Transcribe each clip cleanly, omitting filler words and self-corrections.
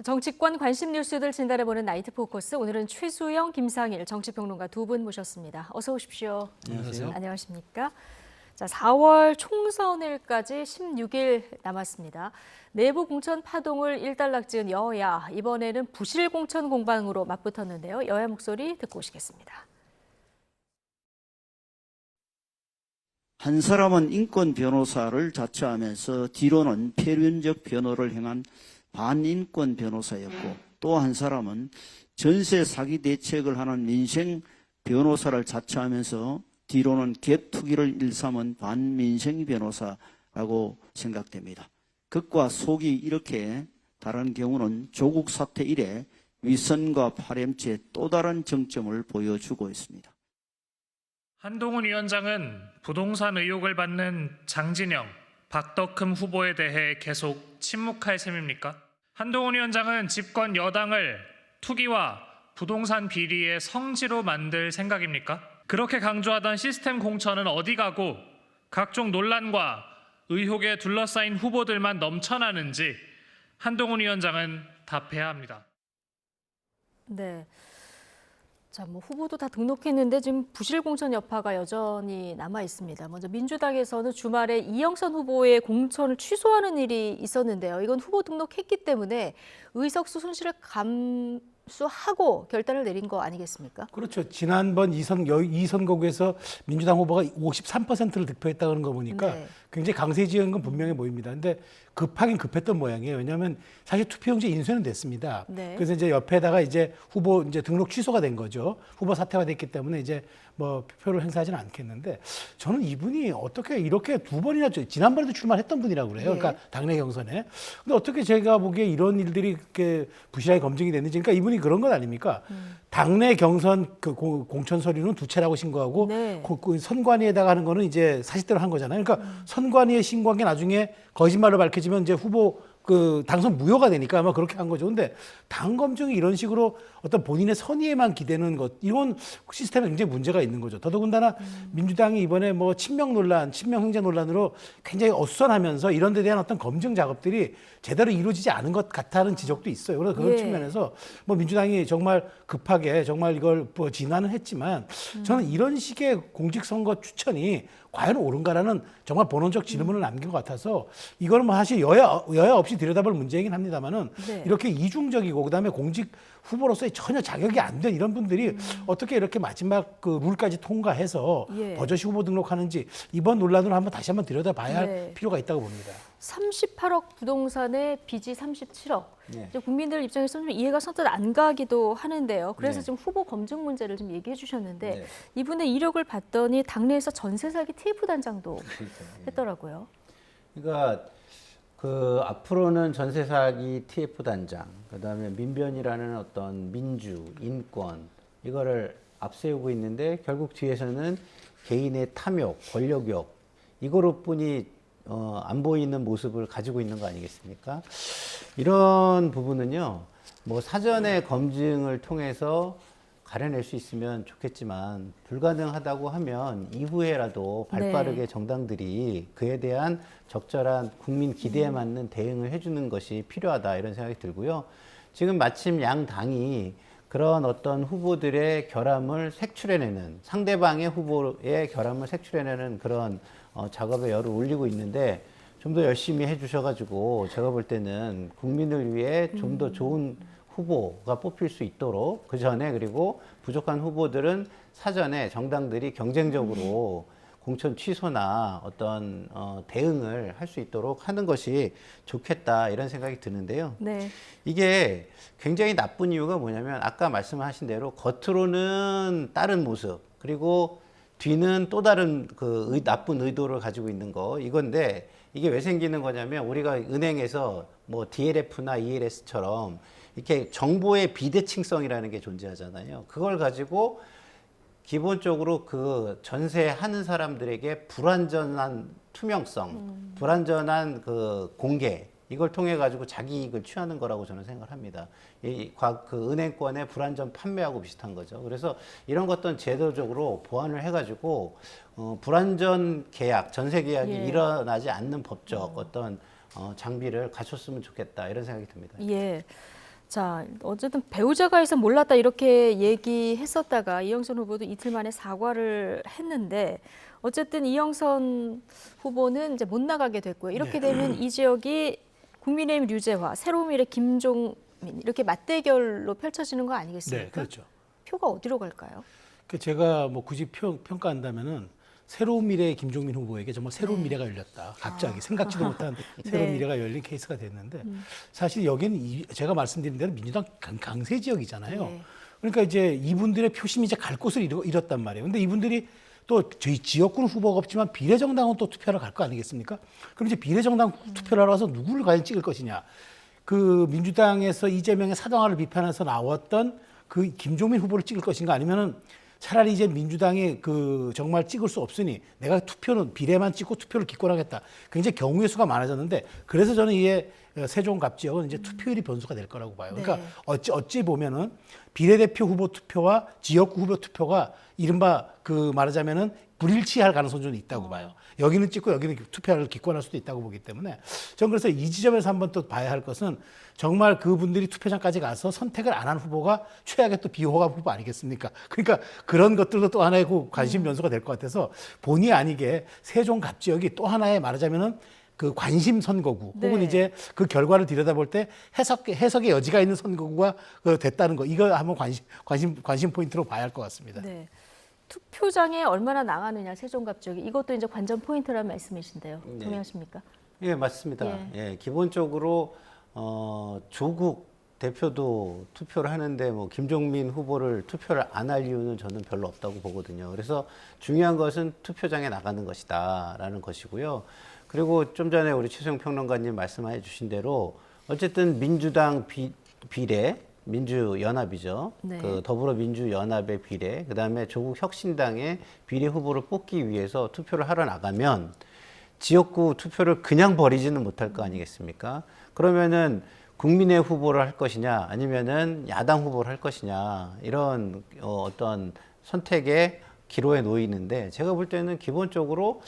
정치권 관심 뉴스들 진단해보는 나이트 포커스. 오늘은 최수영, 김상일 정치평론가 두 분 모셨습니다. 어서 오십시오. 안녕하세요. 안녕하십니까? 자, 4월 총선일까지 16일 남았습니다. 내부 공천 파동을 일단락지은 여야. 이번에는 부실 공천 공방으로 맞붙었는데요. 여야 목소리 듣고 오시겠습니다. 한 사람은 인권 변호사를 자처하면서 뒤로는 폐륜적 변호를 행한 반인권 변호사였고, 또 한 사람은 전세 사기 대책을 하는 민생 변호사를 자처하면서 뒤로는 갭 투기를 일삼은 반민생 변호사라고 생각됩니다. 극과 속이 이렇게 다른 경우는 조국 사태 이래 위선과 파렴치의 또 다른 정점을 보여주고 있습니다. 한동훈 위원장은 부동산 의혹을 받는 장진영, 박덕흠 후보에 대해 계속 침묵할 셈입니까? 한동훈 위원장은 집권 여당을 투기와 부동산 비리의 성지로 만들 생각입니까? 그렇게 강조하던 시스템 공천은 어디 가고 각종 논란과 의혹에 둘러싸인 후보들만 넘쳐나는지 한동훈 위원장은 답해야 합니다. 네. 자, 후보도 다 등록했는데 지금 부실 공천 여파가 여전히 남아 있습니다. 먼저 민주당에서는 주말에 이영선 후보의 공천을 취소하는 일이 있었는데요. 이건 후보 등록했기 때문에 의석수 손실을 감수하고 결단을 내린 거 아니겠습니까? 그렇죠. 지난번 이 선거구에서 민주당 후보가 53%를 득표했다는 거 보니까 네. 굉장히 강세지은 건 분명해 보입니다. 근데 급하긴 급했던 모양이에요. 왜냐하면 사실 투표용지 인쇄는 됐습니다. 네. 그래서 이제 옆에다가 이제 후보 이제 등록 취소가 된 거죠. 후보 사퇴가 됐기 때문에 이제 표를 행사하지는 않겠는데, 저는 이분이 어떻게 이렇게 두 번이나 지난번에도 출마했던 분이라고 그래요. 네. 그러니까 당내 경선에. 근데 어떻게 제가 보기에 이런 일들이 이렇게 부실하게 검증이 됐는지, 그러니까 이분이 그런 건 아닙니까? 당내 경선 공천 서류는 두 채라고 신고하고 네. 선관위에다가 하는 거는 이제 사실대로 한 거잖아요. 그러니까 선관위에 신고한 게 나중에 거짓말로 밝혀지면 이제 후보 당선 무효가 되니까 아마 그렇게 한 거죠. 근데 당 검증이 이런 식으로 어떤 본인의 선의에만 기대는 것, 이건 시스템에 굉장히 문제가 있는 거죠. 더더군다나 민주당이 이번에 친명 형제 논란으로 굉장히 어수선하면서 이런 데 대한 어떤 검증 작업들이 제대로 이루어지지 않은 것 같다는 지적도 있어요. 그래서 그런 예. 측면에서 민주당이 정말 급하게 정말 이걸 진화는 했지만, 저는 이런 식의 공직선거 추천이 과연 옳은가라는 정말 본원적 질문을 남긴 것 같아서, 이거는 사실 여야 없이 들여다볼 문제이긴 합니다만은, 네. 이렇게 이중적이고 그다음에 공직 후보로서의 전혀 자격이 안 된 이런 분들이 어떻게 이렇게 마지막 룰까지 통과해서 예. 버젓이 후보 등록하는지, 이번 논란으로 다시 한번 들여다봐야 할 네. 필요가 있다고 봅니다. 38억 부동산에 빚이 37억. 네. 이제 국민들 입장에서는 좀 이해가 선뜻 안 가기도 하는데요. 그래서 네. 지금 후보 검증 문제를 좀 얘기해 주셨는데, 네. 이분의 이력을 봤더니 당내에서 전세 사기 TF 단장도 그러니까요. 했더라고요. 그러니까 앞으로는 전세 사기 TF 단장, 그다음에 민변이라는 어떤 민주, 인권 이거를 앞세우고 있는데, 결국 뒤에서는 개인의 탐욕, 권력욕 이거로뿐이 안 보이는 모습을 가지고 있는 거 아니겠습니까? 이런 부분은요, 사전에 검증을 통해서 가려낼 수 있으면 좋겠지만, 불가능하다고 하면 이후에라도 발빠르게 네. 정당들이 그에 대한 적절한 국민 기대에 맞는 대응을 해주는 것이 필요하다, 이런 생각이 들고요. 지금 마침 양 당이 그런 어떤 후보들의 결함을 색출해내는, 상대방의 후보의 결함을 색출해내는 그런 작업에 열을 올리고 있는데, 좀 더 열심히 해주셔가지고 제가 볼 때는 국민을 위해 좀 더 좋은 후보가 뽑힐 수 있도록, 그 전에 그리고 부족한 후보들은 사전에 정당들이 경쟁적으로 공천 취소나 어떤 대응을 할 수 있도록 하는 것이 좋겠다, 이런 생각이 드는데요. 네. 이게 굉장히 나쁜 이유가 뭐냐면, 아까 말씀하신 대로 겉으로는 다른 모습, 그리고 뒤는 또 다른 나쁜 의도를 가지고 있는 거, 이건데, 이게 왜 생기는 거냐면, 우리가 은행에서 DLF나 ELS처럼 이렇게 정보의 비대칭성이라는 게 존재하잖아요. 그걸 가지고 기본적으로 그 전세하는 사람들에게 불완전한 투명성, 불완전한 공개, 이걸 통해 가지고 자기 이익을 취하는 거라고 저는 생각을 합니다. 그 은행권의 불완전 판매하고 비슷한 거죠. 그래서 이런 것들은 제도적으로 보완을 해가지고 불완전 계약, 전세 계약이 예. 일어나지 않는 법적 어떤 장비를 갖췄으면 좋겠다, 이런 생각이 듭니다. 예. 자, 어쨌든 배우자가 해서 몰랐다 이렇게 얘기했었다가 이영선 후보도 이틀 만에 사과를 했는데 어쨌든 이영선 후보는 이제 못 나가게 됐고요. 이렇게 되면 이 지역이 국민의힘 류재화, 새로운 미래 김종민 이렇게 맞대결로 펼쳐지는 거 아니겠습니까? 네, 그렇죠. 표가 어디로 갈까요? 그 제가 뭐 굳이 평가한다면은 새로운 미래의 김종민 후보에게 정말 새로운 네. 미래가 열렸다. 갑자기 생각지도 못한 새로운 네. 미래가 열린 케이스가 됐는데 사실 여기는 제가 말씀드린 대로 민주당 강세 지역이잖아요. 네. 그러니까 이제 이분들의 표심이 이제 갈 곳을 잃었단 말이에요. 근데 이분들이 또 저희 지역구는 후보가 없지만 비례정당은 또 투표를 갈 거 아니겠습니까? 그럼 이제 비례정당 투표를 하러 와서 누구를 과연 찍을 것이냐. 그 민주당에서 이재명의 사당화를 비판해서 나왔던 그 김종민 후보를 찍을 것인가 아니면은 차라리 이제 민주당이 그 정말 찍을 수 없으니 내가 투표는 비례만 찍고 투표를 기권하겠다. 굉장히 경우의 수가 많아졌는데 그래서 저는 이게 세종갑 지역은 이제 투표율이 변수가 될 거라고 봐요. 그러니까 네. 어찌 보면은 비례대표 후보 투표와 지역구 후보 투표가 이른바 그 말하자면은 불일치할 가능성이 좀 있다고 봐요. 여기는 찍고 여기는 투표를 기권할 수도 있다고 보기 때문에 저는 그래서 이 지점에서 한번 또 봐야 할 것은 정말 그분들이 투표장까지 가서 선택을 안 한 후보가 최악의 또 비호감 후보 아니겠습니까? 그러니까 그런 것들도 또 하나의 관심 변수가 될 것 같아서 본의 아니게 세종갑 지역이 또 하나의 말하자면은 그 관심 선거구 혹은 네. 이제 그 결과를 들여다볼 때 해석의 여지가 있는 선거구가 됐다는 거 이거 한번 관심 포인트로 봐야 할 것 같습니다. 네. 투표장에 얼마나 나가느냐 세종갑 지역이 이것도 이제 관전 포인트라는 말씀이신데요. 네. 동의하십니까? 예, 맞습니다. 예. 예, 기본적으로 조국 대표도 투표를 하는데 뭐 김종민 후보를 투표를 안 할 이유는 저는 별로 없다고 보거든요. 그래서 중요한 것은 투표장에 나가는 것이다라는 것이고요. 그리고 좀 전에 우리 최수영 평론가님 말씀해 주신 대로 어쨌든 민주당 비례 민주연합이죠. 네. 그 더불어민주연합의 비례, 그다음에 조국 혁신당의 비례 후보를 뽑기 위해서 투표를 하러 나가면 지역구 투표를 그냥 버리지는 못할 거 아니겠습니까? 그러면은 국민의 후보를 할 것이냐, 아니면은 야당 후보를 할 것이냐 이런 어떤 선택의 기로에 놓이는데 제가 볼 때는 기본적으로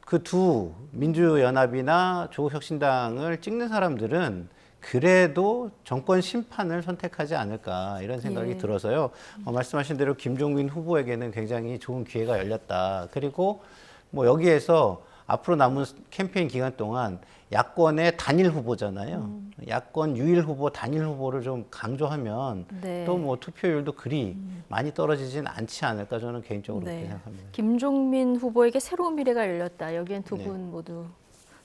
그 두 민주연합이나 조국혁신당을 찍는 사람들은 그래도 정권 심판을 선택하지 않을까 이런 생각이 예. 들어서요. 말씀하신 대로 김종민 후보에게는 굉장히 좋은 기회가 열렸다. 그리고 뭐 여기에서 앞으로 남은 캠페인 기간 동안 야권의 단일 후보잖아요. 야권 유일 후보, 단일 후보를 좀 강조하면 네. 또 뭐 투표율도 그리 많이 떨어지진 않지 않을까 저는 개인적으로 그렇게 네. 생각합니다. 김종민 후보에게 새로운 미래가 열렸다. 여기엔 두 네. 분 모두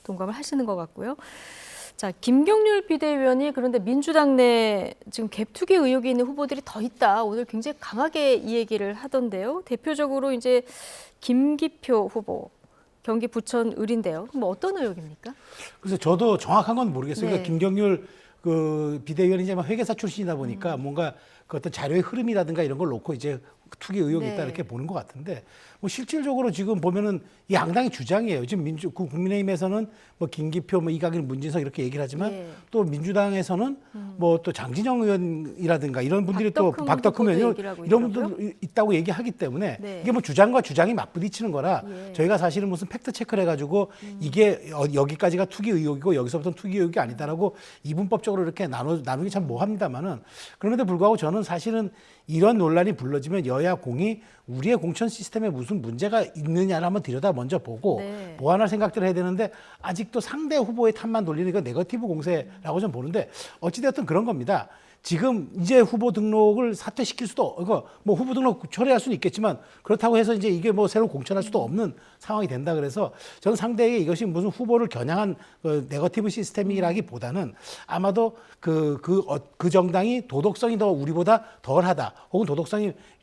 동감을 하시는 것 같고요. 자, 김경률 비대위원이 그런데 민주당 내 지금 갭투기 의혹이 있는 후보들이 더 있다. 오늘 굉장히 강하게 이 얘기를 하던데요. 대표적으로 이제 김기표 후보, 경기 부천 을인데요. 뭐 어떤 의혹입니까? 그래서 저도 정확한 건 모르겠어요. 네. 그러니까 김경률 그 비대위원이 이제 회계사 출신이다 보니까 뭔가 그 어떤 자료의 흐름이라든가 이런 걸 놓고 이제 투기 의혹이 네. 있다 이렇게 보는 것 같은데 뭐 실질적으로 지금 보면은 이 양당의 주장이에요. 지금 국민의힘에서는 뭐 김기표, 뭐 이강인, 문진석 이렇게 얘기를 하지만 예. 또 민주당에서는 뭐 또 장진영 의원이라든가 이런 분들이 또 박덕흠 후보도 의원 얘기를 하고 이런 있더라고요. 분들 있다고 얘기하기 때문에 네. 이게 뭐 주장과 주장이 맞부딪히는 거라 예. 저희가 사실은 무슨 팩트 체크를 해가지고 이게 여기까지가 투기 의혹이고 여기서부터는 투기 의혹이 아니다라고 이분법적으로 이렇게 나누기 참 뭐합니다만은 그런데도 불구하고 저는 사실은 이런 논란이 불러지면 여야 공이 우리의 공천 시스템에 무슨 문제가 있느냐를 한번 들여다 먼저 보고 네. 보완할 생각들을 해야 되는데 아직도 상대 후보의 탓만 돌리는 이거 네거티브 공세라고 좀 보는데 어찌되었든 그런 겁니다. 지금 이제 후보 등록을 사퇴시킬 수도 이거 뭐 후보 등록 철회할 수는 있겠지만 그렇다고 해서 이제 이게 뭐 새로 공천할 수도 없는 상황이 된다 그래서 저는 상대에게 이것이 무슨 후보를 겨냥한 네거티브 시스템이라기보다는 아마도 그 정당이 도덕성이 더 우리보다 덜하다 혹은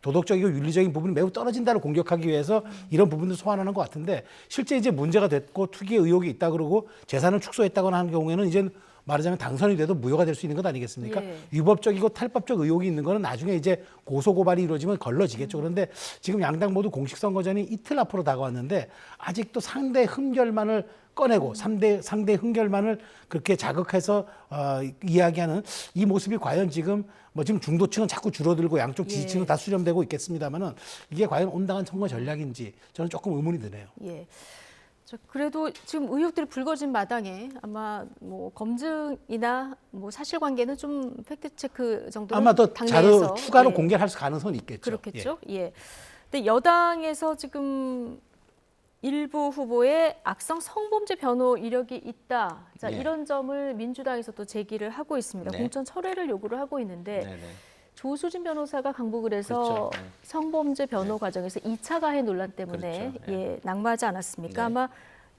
도덕적이고 윤리적인 부분이 매우 떨어진다를 공격하기 위해서 이런 부분을 소환하는 것 같은데 실제 이제 문제가 됐고 투기 의혹이 있다 그러고 재산을 축소했다거나 하는 경우에는 이제 말하자면 당선이 돼도 무효가 될 수 있는 것 아니겠습니까? 예. 위법적이고 탈법적 의혹이 있는 거는 나중에 이제 고소 고발이 이루어지면 걸러지겠죠. 그런데 지금 양당 모두 공식 선거전이 이틀 앞으로 다가왔는데 아직도 상대 흠결만을 꺼내고 상대 흠결만을 그렇게 자극해서 이야기하는 이 모습이 과연 지금 뭐 지금 중도층은 자꾸 줄어들고 양쪽 지지층은 다 수렴되고 있겠습니다만은 이게 과연 온당한 선거 전략인지 저는 조금 의문이 드네요. 예. 그래도 지금 의혹들이 불거진 마당에 아마 뭐 검증이나 뭐 사실관계는 좀 팩트 체크 정도는 아마 더 당내에서 자료 추가로 예, 공개할 가능성이 있겠죠. 그렇겠죠. 예. 근데 여당에서 지금 일부 후보의 악성 성범죄 변호 이력이 있다. 자, 네. 이런 점을 민주당에서 또 제기를 하고 있습니다. 네. 공천 철회를 요구를 하고 있는데 네네. 조수진 변호사가 강북을 해서 그렇죠. 네. 성범죄 변호 네. 과정에서 2차 가해 논란 때문에 그렇죠. 네. 예, 낙마하지 않았습니까? 네. 아마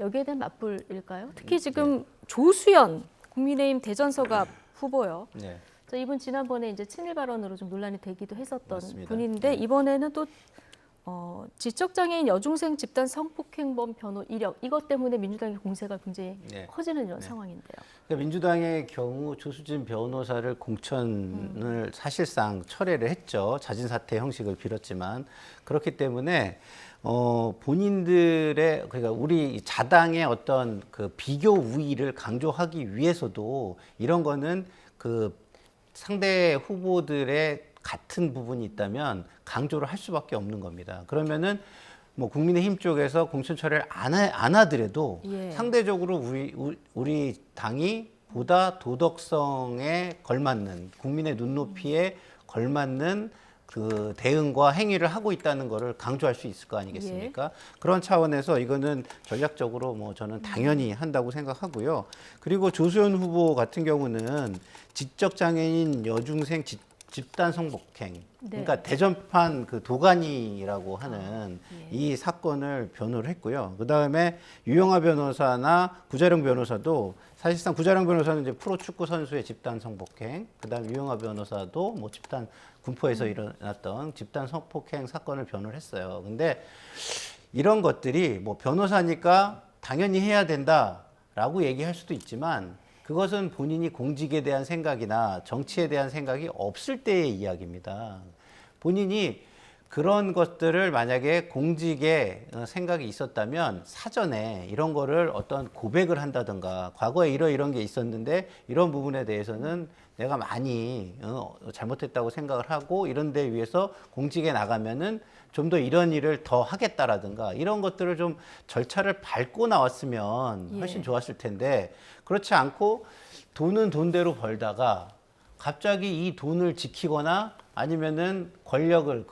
여기에 대한 맞불일까요? 특히 지금 조수연 국민의힘 대전서갑 후보요. 네. 자, 이분 지난번에 이제 친일 발언으로 좀 논란이 되기도 했었던 맞습니다. 분인데 네. 이번에는 또 지적장애인 여중생 집단 성폭행범 변호 이력 이것 때문에 민주당의 공세가 굉장히 네. 커지는 이런 네. 상황인데요. 그러니까 민주당의 경우 조수진 변호사를 공천을 사실상 철회를 했죠. 자진 사퇴 형식을 빌었지만 그렇기 때문에 본인들의 그러니까 우리 자당의 어떤 그 비교 우위를 강조하기 위해서도 이런 거는 그 상대 후보들의 같은 부분이 있다면 강조를 할 수밖에 없는 겁니다. 그러면은 뭐 국민의힘 쪽에서 공천 철회를 안 하더라도 예. 상대적으로 우리 당이 보다 도덕성에 걸맞는 국민의 눈높이에 걸맞는 그 대응과 행위를 하고 있다는 것을 강조할 수 있을 거 아니겠습니까? 그런 차원에서 이거는 전략적으로 뭐 저는 당연히 한다고 생각하고요. 그리고 조수연 후보 같은 경우는 지적장애인 여중생 집단 성폭행, 네. 그러니까 대전판 그 도가니라고 하는 예. 이 사건을 변호를 했고요. 그 다음에 유영하 변호사나 구자령 변호사도 사실상 구자령 변호사는 이제 프로축구 선수의 집단 성폭행, 그 다음 유영하 변호사도 뭐 집단 군포에서 일어났던 집단 성폭행 사건을 변호를 했어요. 근데 이런 것들이 뭐 변호사니까 당연히 해야 된다라고 얘기할 수도 있지만 그것은 본인이 공직에 대한 생각이나 정치에 대한 생각이 없을 때의 이야기입니다. 본인이 그런 것들을 만약에 공직에 생각이 있었다면 사전에 이런 거를 어떤 고백을 한다든가 과거에 이런 게 있었는데 이런 부분에 대해서는 내가 많이 잘못했다고 생각을 하고 이런 데 위해서 공직에 나가면은 좀 더 이런 일을 더 하겠다라든가 이런 것들을 좀 절차를 밟고 나왔으면 훨씬 예. 좋았을 텐데 그렇지 않고 돈은 돈대로 벌다가 갑자기 이 돈을 지키거나 아니면은 권력을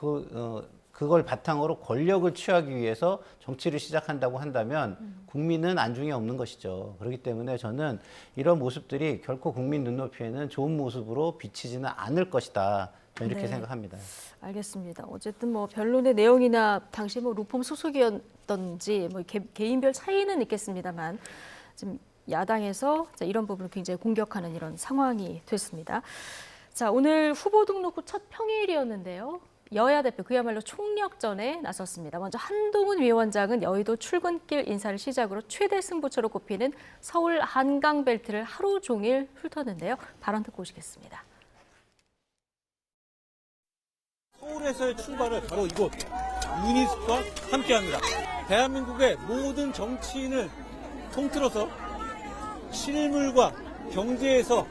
그걸 바탕으로 권력을 취하기 위해서 정치를 시작한다고 한다면 국민은 안중에 없는 것이죠. 그렇기 때문에 저는 이런 모습들이 결코 국민 눈높이에는 좋은 모습으로 비치지는 않을 것이다. 저는 이렇게 네. 생각합니다. 알겠습니다. 어쨌든 뭐 변론의 내용이나 당시 뭐 루폼 소속이었던지 뭐 개인별 차이는 있겠습니다만 지금 야당에서 자, 이런 부분을 굉장히 공격하는 이런 상황이 됐습니다. 자, 오늘 후보 등록 후 첫 평일이었는데요. 여야 대표 그야말로 총력전에 나섰습니다. 먼저 한동훈 위원장은 여의도 출근길 인사를 시작으로 최대 승부처로 꼽히는 서울 한강 벨트를 하루 종일 훑었는데요. 발언 듣고 오시겠습니다. 서울에서의 출발을 바로 이곳 유니스와 함께합니다. 대한민국의 모든 정치인을 통틀어서 실물과 경제에서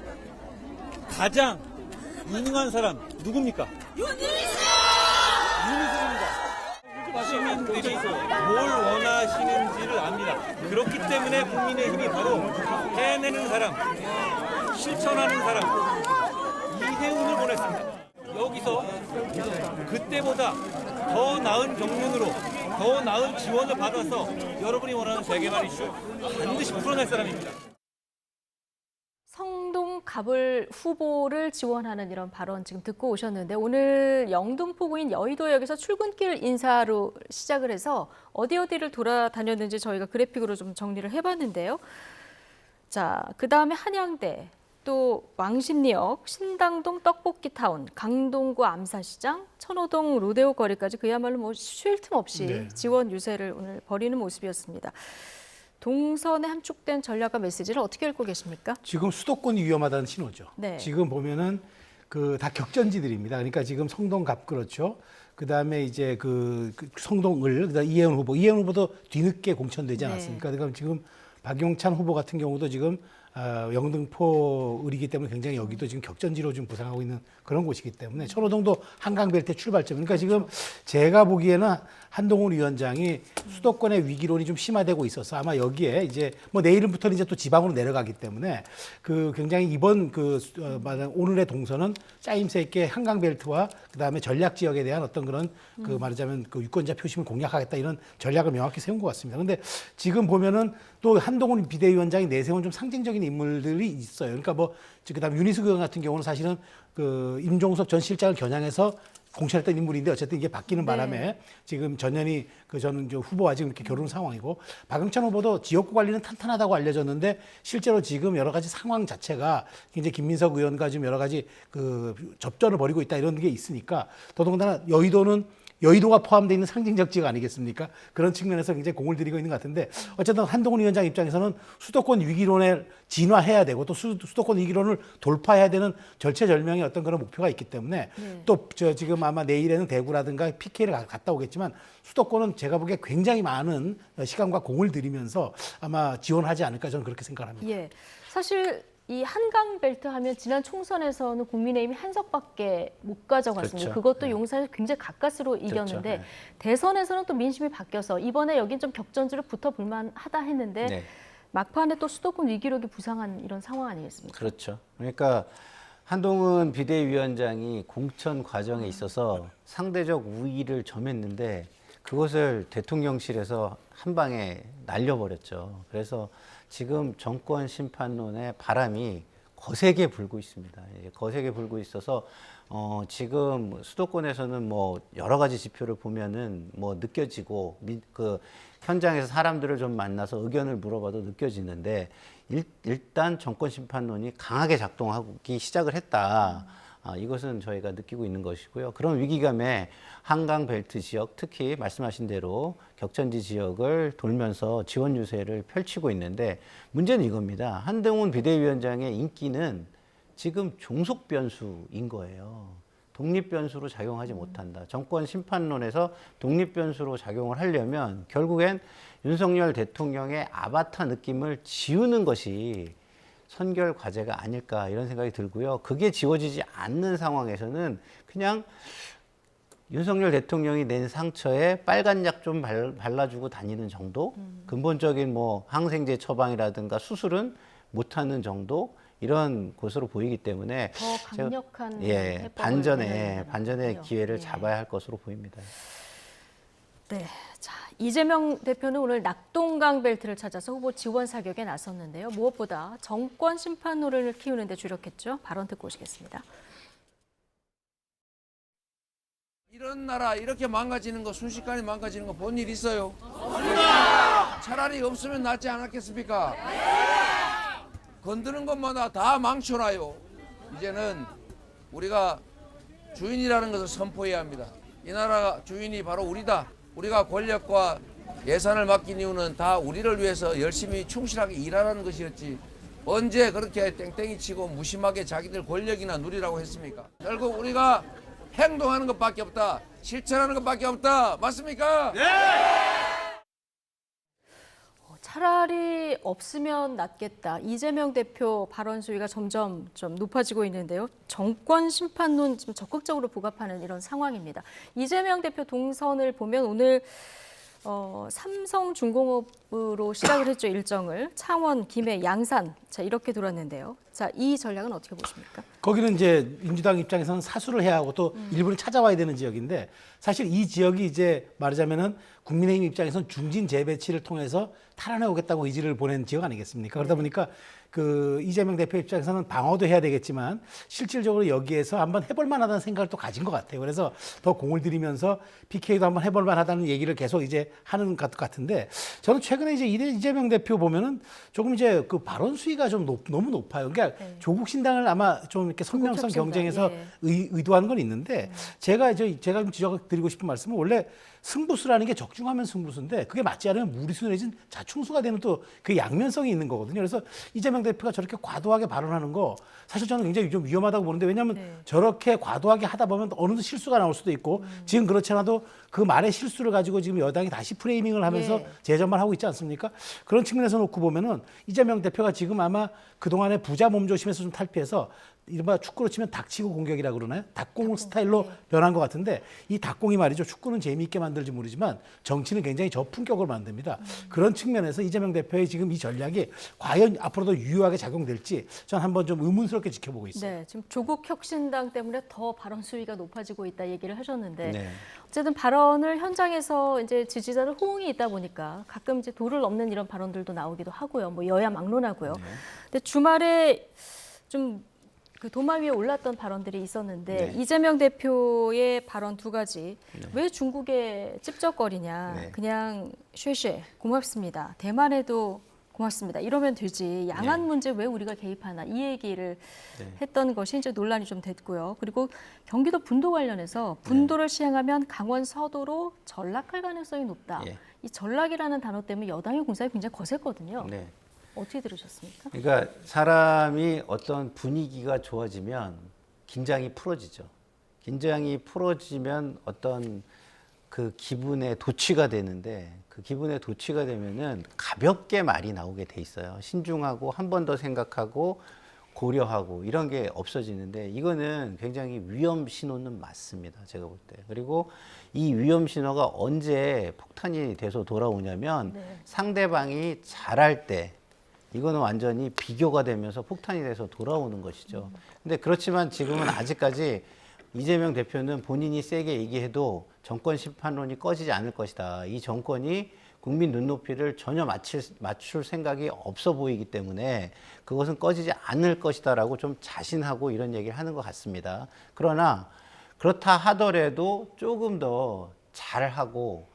가장 유능한 사람 누굽니까? 유니스입니다. 시민들이 뭘 원하시는지를 압니다. 그렇기 때문에 국민의힘이 바로 해내는 사람, 실천하는 사람 이대훈을 보냈습니다. 여기서 그때보다 더 나은 경륜으로 더 나은 지원을 받아서 여러분이 원하는 재개발 이슈 반드시 풀어낼 사람입니다. 성동 갑을 후보를 지원하는 이런 발언 지금 듣고 오셨는데 오늘 영등포구인 여의도역에서 출근길 인사로 시작을 해서 어디를 돌아다녔는지 저희가 그래픽으로 좀 정리를 해봤는데요. 자, 그다음에 한양대, 또 왕십리역, 신당동 떡볶이타운, 강동구 암사시장, 천호동 로데오 거리까지 그야말로 뭐 쉴 틈 없이 네. 지원 유세를 오늘 벌이는 모습이었습니다. 동선에 함축된 전략과 메시지를 어떻게 읽고 계십니까? 지금 수도권이 위험하다는 신호죠. 네. 지금 보면은 그 다 격전지들입니다. 그러니까 지금 성동갑 그렇죠. 그다음에 이제 그 성동을 그다음 이혜원 후보도 뒤늦게 공천되지 네. 않았습니까? 그러니까 지금 박용찬 후보 같은 경우도 지금 영등포 을이기 때문에 굉장히 여기도 지금 격전지로 좀 부상하고 있는 그런 곳이기 때문에 천호동도 한강벨트 출발점. 그러니까 지금 제가 보기에는 한동훈 위원장이 수도권의 위기론이 좀 심화되고 있어서 아마 여기에 이제 뭐 내일부터는 이제 또 지방으로 내려가기 때문에 그 굉장히 이번 오늘의 동선은 짜임새 있게 한강벨트와 그다음에 전략 지역에 대한 어떤 그런 그 말하자면 그 유권자 표심을 공략하겠다 이런 전략을 명확히 세운 것 같습니다. 그런데 지금 보면은 또 한동훈 비대위원장이 내세운 좀 상징적인 인물들이 있어요. 그러니까 뭐 그다음에 윤희숙 의원 같은 경우는 사실은 그 임종석 전 실장을 겨냥해서 공천했던 인물인데 어쨌든 이게 바뀌는 바람에 지금 전현희 저는 후보와 지금 이렇게 결혼 상황이고 박영찬 후보도 지역구 관리는 탄탄하다고 알려졌는데 실제로 지금 여러 가지 상황 자체가 이제 김민석 의원과 지금 여러 가지 그 접전을 벌이고 있다 이런 게 있으니까 더더군다나 여의도가 포함되어 있는 상징적 지역 아니겠습니까? 그런 측면에서 굉장히 공을 들이고 있는 것 같은데 어쨌든 한동훈 위원장 입장에서는 수도권 위기론을 진화해야 되고 또 수도권 위기론을 돌파해야 되는 절체절명의 어떤 그런 목표가 있기 때문에 또 지금 아마 내일에는 대구라든가 PK를 갔다 오겠지만 수도권은 제가 보기에 굉장히 많은 시간과 공을 들이면서 아마 지원하지 않을까 저는 그렇게 생각합니다. 예, 사실 이 한강벨트 하면 지난 총선에서는 국민의힘이 한 석밖에 못 가져갔습니다. 그렇죠. 그것도 네. 용산에서 굉장히 가까스로 이겼는데 네. 대선에서는 또 민심이 바뀌어서 이번에 여긴 좀 격전지로 붙어볼 만하다 했는데 네. 막판에 또 수도권 위기력이 부상한 이런 상황 아니겠습니까? 그렇죠. 그러니까 한동훈 비대위원장이 공천 과정에 있어서 상대적 우위를 점했는데 그것을 대통령실에서 한 방에 날려버렸죠. 그래서 지금 정권 심판론의 바람이 거세게 불고 있습니다. 거세게 불고 있어서 지금 수도권에서는 뭐 여러 가지 지표를 보면은 뭐 느껴지고 그 현장에서 사람들을 좀 만나서 의견을 물어봐도 느껴지는데 일단 정권 심판론이 강하게 작동하기 시작을 했다. 이것은 저희가 느끼고 있는 것이고요. 그런 위기감에 한강 벨트 지역, 특히 말씀하신 대로 격전지 지역을 돌면서 지원 유세를 펼치고 있는데 문제는 이겁니다. 한동훈 비대위원장의 인기는 지금 종속 변수인 거예요. 독립 변수로 작용하지 못한다. 정권 심판론에서 독립 변수로 작용을 하려면 결국엔 윤석열 대통령의 아바타 느낌을 지우는 것이 선결 과제가 아닐까 이런 생각이 들고요. 그게 지워지지 않는 상황에서는 그냥 윤석열 대통령이 낸 상처에 빨간 약 좀 발라주고 다니는 정도? 근본적인 뭐 항생제 처방이라든가 수술은 못하는 정도? 이런 것으로 보이기 때문에 더 강력한 예, 반전의 기회를 예. 잡아야 할 것으로 보입니다. 네, 자 이재명 대표는 오늘 낙동강 벨트를 찾아서 후보 지원 사격에 나섰는데요. 무엇보다 정권 심판 노래를 키우는 데 주력했죠. 발언 듣고 오시겠습니다. 이런 나라 이렇게 망가지는 거 순식간에 망가지는 거 본 일 있어요? 차라리 없으면 낫지 않았겠습니까? 건드는 것마다 다 망쳐놔요. 이제는 우리가 주인이라는 것을 선포해야 합니다. 이 나라 주인이 바로 우리다. 우리가 권력과 예산을 맡긴 이유는 다 우리를 위해서 열심히 충실하게 일하라는 것이었지. 언제 그렇게 땡땡이 치고 무심하게 자기들 권력이나 누리라고 했습니까? 결국 우리가 행동하는 것밖에 없다. 실천하는 것밖에 없다. 맞습니까? 네! 차라리 없으면 낫겠다. 이재명 대표 발언 수위가 점점 좀 높아지고 있는데요. 정권 심판론 지금 적극적으로 부각하는 이런 상황입니다. 이재명 대표 동선을 보면 오늘 삼성중공업으로 시작을 했죠. 일정을 창원, 김해, 양산 자 이렇게 돌았는데요. 자, 이 전략은 어떻게 보십니까? 거기는 이제 민주당 입장에서는 사수를 해야 하고 또 일부는 찾아와야 되는 지역인데 사실 이 지역이 이제 말하자면은 국민의힘 입장에서는 중진 재배치를 통해서 탈환해 오겠다고 의지를 보낸 지역 아니겠습니까? 그러다 보니까 그 이재명 대표 입장에서는 방어도 해야 되겠지만 실질적으로 여기에서 한번 해볼 만하다는 생각을 또 가진 것 같아요. 그래서 더 공을 들이면서 PK도 한번 해볼 만하다는 얘기를 계속 이제 하는 것 같은데 저는 최근에 이제 이재명 대표 보면은 조금 이제 그 발언 수위가 좀 너무 높아요. 그러니까 조국 신당을 아마 좀 이렇게 선명성 경쟁에서 예. 의도하는 건 있는데 제가 좀 지적드리고 싶은 말씀은 원래 승부수라는 게 적중하면 승부수인데 그게 맞지 않으면 무리수 내진 자충수가 되는 또 그 양면성이 있는 거거든요. 그래서 이재명 대표가 저렇게 과도하게 발언하는 거 사실 저는 굉장히 좀 위험하다고 보는데 왜냐하면 네. 저렇게 과도하게 하다 보면 어느덧 실수가 나올 수도 있고 지금 그렇지 않아도 그 말의 실수를 가지고 지금 여당이 다시 프레이밍을 하면서 예. 재전만 하고 있지 않습니까? 그런 측면에서 놓고 보면은 이재명 대표가 지금 아마 그동안에 부자 몸조심에서 좀 탈피해서 이른바 축구로 치면 닥치고 공격이라고 그러나요? 닭공 스타일로 네. 변한 것 같은데 이 닭공이 말이죠. 축구는 재미있게 만들지 모르지만 정치는 굉장히 저품격을 만듭니다. 그런 측면에서 이재명 대표의 지금 이 전략이 과연 앞으로도 유효하게 작용될지 전 한번 좀 의문스럽게 지켜보고 있어요. 네, 지금 조국 혁신당 때문에 더 발언 수위가 높아지고 있다 얘기를 하셨는데 네. 어쨌든 발언을 현장에서 이제 지지자들 호응이 있다 보니까 가끔 이제 도를 넘는 이런 발언들도 나오기도 하고요. 뭐 여야 막론하고요. 근데 주말에 좀 그 도마 위에 올랐던 발언들이 있었는데 네. 이재명 대표의 발언 두 가지. 왜 중국에 찝적거리냐. 네. 그냥 쉐쉐 고맙습니다. 대만에도 고맙습니다. 이러면 되지. 양안 네. 문제 왜 우리가 개입하나 이 얘기를 네. 했던 것이 이제 논란이 좀 됐고요. 그리고 경기도 분도 관련해서 분도를 시행하면 강원 서도로 전락할 가능성이 높다. 예. 이 전락이라는 단어 때문에 여당의 공세가 굉장히 거셌거든요. 네. 어떻게 들으셨습니까? 그러니까 사람이 어떤 분위기가 좋아지면 긴장이 풀어지죠. 긴장이 풀어지면 어떤 그 기분에 도취가 되는데 그 기분에 도취가 되면은 가볍게 말이 나오게 돼 있어요. 신중하고 한 번 더 생각하고 고려하고 이런 게 없어지는데 이거는 굉장히 위험 신호는 맞습니다. 제가 볼 때. 그리고 이 위험 신호가 언제 폭탄이 돼서 돌아오냐면 네. 상대방이 잘할 때 이거는 완전히 비교가 되면서 폭탄이 돼서 돌아오는 것이죠. 근데 그렇지만 지금은 아직까지 이재명 대표는 본인이 세게 얘기해도 정권 심판론이 꺼지지 않을 것이다. 이 정권이 국민 눈높이를 전혀 맞출 생각이 없어 보이기 때문에 그것은 꺼지지 않을 것이다라고 좀 자신하고 이런 얘기를 하는 것 같습니다. 그러나 그렇다 하더라도 조금 더 잘하고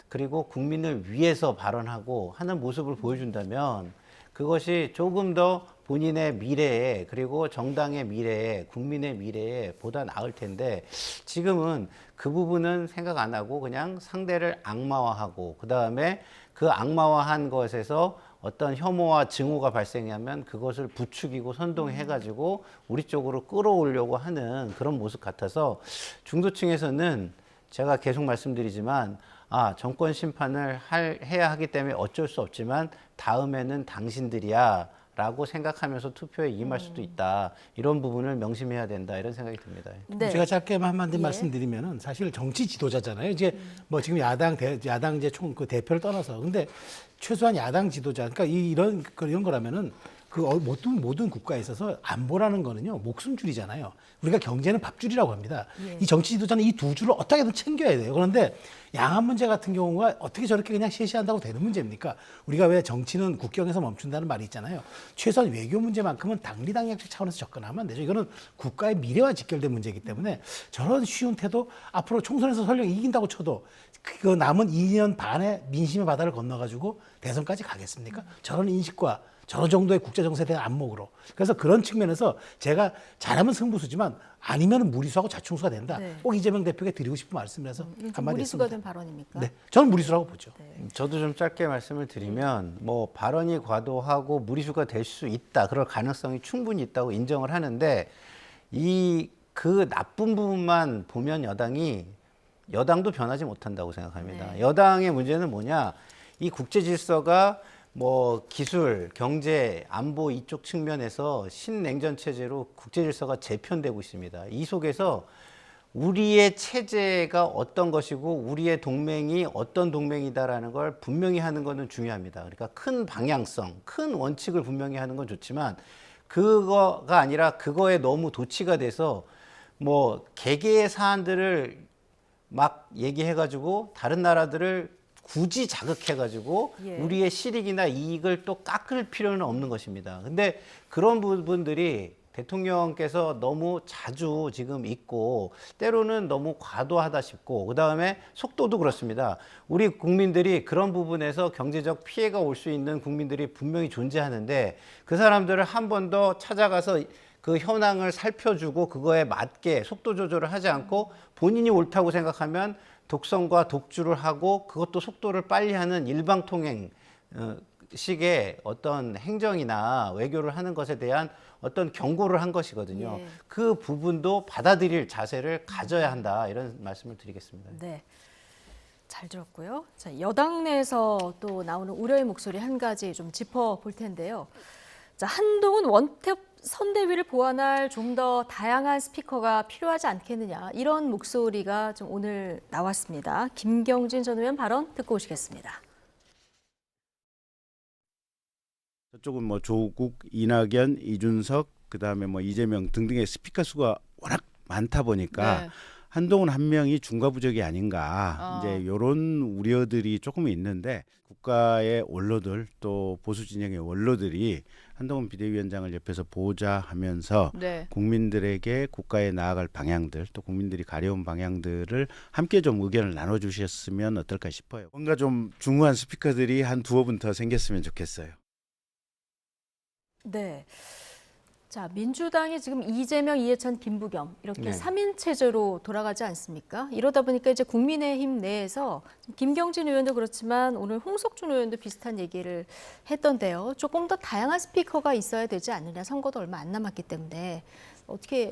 그리고 국민을 위해서 발언하고 하는 모습을 보여준다면 그것이 조금 더 본인의 미래에 그리고 정당의 미래에 국민의 미래에 보다 나을 텐데 지금은 그 부분은 생각 안 하고 그냥 상대를 악마화하고 그다음에 그 악마화한 것에서 어떤 혐오와 증오가 발생하면 그것을 부추기고 선동해가지고 우리 쪽으로 끌어오려고 하는 그런 모습 같아서 중도층에서는 제가 계속 말씀드리지만 정권 심판을 해야 하기 때문에 어쩔 수 없지만 다음에는 당신들이야 라고 생각하면서 투표에 임할 수도 있다. 이런 부분을 명심해야 된다. 이런 생각이 듭니다. 네. 제가 짧게 한마디 예. 말씀드리면은 사실 정치 지도자잖아요. 이제 뭐 지금 야당 이제 총 그 대표를 떠나서 근데 최소한 야당 지도자 그러니까 이런 거라면은 그 모든 국가에 있어서 안보라는 거는요 목숨줄이잖아요. 우리가 경제는 밥줄이라고 합니다. 예. 이 정치 지도자는 이 두 줄을 어떻게든 챙겨야 돼요. 그런데 양안 문제 같은 경우가 어떻게 저렇게 그냥 시시한다고 되는 문제입니까? 우리가 왜 정치는 국경에서 멈춘다는 말이 있잖아요. 최소한 외교 문제만큼은 당리당략적 차원에서 접근하면 안 되죠. 이거는 국가의 미래와 직결된 문제이기 때문에 저런 쉬운 태도 앞으로 총선에서 설령 이긴다고 쳐도 그 남은 2년 반의 민심의 바다를 건너가지고 대선까지 가겠습니까? 저런 인식과 저런 정도의 국제 정세에 대한 안목으로. 그래서 그런 측면에서 제가 잘하면 승부수지만 아니면 무리수하고 자충수가 된다. 네. 꼭 이재명 대표에게 드리고 싶은 말씀이라서 이건 좀 한마디 무리수가 했습니다. 된 발언입니까? 네, 저는 무리수라고 보죠. 저도 좀 짧게 말씀을 드리면 뭐 발언이 과도하고 무리수가 될 수 있다. 그럴 가능성이 충분히 있다고 인정을 하는데 그 나쁜 부분만 보면 여당도 변하지 못한다고 생각합니다. 네. 여당의 문제는 뭐냐? 이 국제 질서가 뭐 기술, 경제, 안보 이쪽 측면에서 신냉전 체제로 국제 질서가 재편되고 있습니다. 이 속에서 우리의 체제가 어떤 것이고 우리의 동맹이 어떤 동맹이다라는 걸 분명히 하는 것은 중요합니다. 그러니까 큰 방향성, 큰 원칙을 분명히 하는 건 좋지만 그거가 아니라 그거에 너무 도취가 돼서 뭐 개개의 사안들을 막 얘기해가지고 다른 나라들을 굳이 자극해가지고 예. 우리의 실익이나 이익을 또 깎을 필요는 없는 것입니다. 근데 그런 부분들이 대통령께서 너무 자주 지금 있고 때로는 너무 과도하다 싶고 그다음에 속도도 그렇습니다. 우리 국민들이 그런 부분에서 경제적 피해가 올 수 있는 국민들이 분명히 존재하는데 그 사람들을 한 번 더 찾아가서 그 현황을 살펴주고 그거에 맞게 속도 조절을 하지 않고 본인이 옳다고 생각하면 독선과 독주를 하고 그것도 속도를 빨리 하는 일방통행 식의 어떤 행정이나 외교를 하는 것에 대한 어떤 경고를 한 것이거든요. 예. 그 부분도 받아들일 자세를 가져야 한다 이런 말씀을 드리겠습니다. 네. 잘 들었고요. 자, 여당 내에서 또 나오는 우려의 목소리 한 가지 좀 짚어볼 텐데요. 자, 한동훈 원톱 선대위를 보완할 좀 더 다양한 스피커가 필요하지 않겠느냐 이런 목소리가 좀 오늘 나왔습니다. 김경진 전 의원 발언 듣고 오시겠습니다. 저쪽은 뭐 조국, 이낙연, 이준석, 그다음에 뭐 이재명 등등의 스피커 수가 워낙 많다 보니까 네. 한동훈 한 명이 중과부적이 아닌가 이제 이런 우려들이 조금 있는데 국가의 원로들 또 보수 진영의 원로들이 한동훈 비대위원장을 옆에서 보좌 하면서 네. 국민들에게 국가에 나아갈 방향들 또 국민들이 가려운 방향들을 함께 좀 의견을 나눠주셨으면 어떨까 싶어요. 뭔가 좀 중후한 스피커들이 한 두어 분 더 생겼으면 좋겠어요. 네. 자, 민주당이 지금 이재명, 이해찬, 김부겸 이렇게 네. 3인 체제로 돌아가지 않습니까? 이러다 보니까 이제 국민의힘 내에서 김경진 의원도 그렇지만 오늘 홍석준 의원도 비슷한 얘기를 했던데요. 조금 더 다양한 스피커가 있어야 되지 않느냐. 선거도 얼마 안 남았기 때문에 어떻게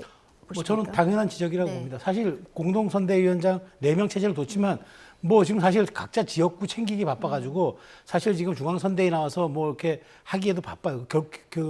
보십니까? 뭐 저는 당연한 지적이라고 네. 봅니다. 사실 공동선대위원장 4명 체제를 뒀지만 뭐 지금 사실 각자 지역구 챙기기 바빠가지고 사실 지금 중앙선대위 나와서 뭐 이렇게 하기에도 바빠요.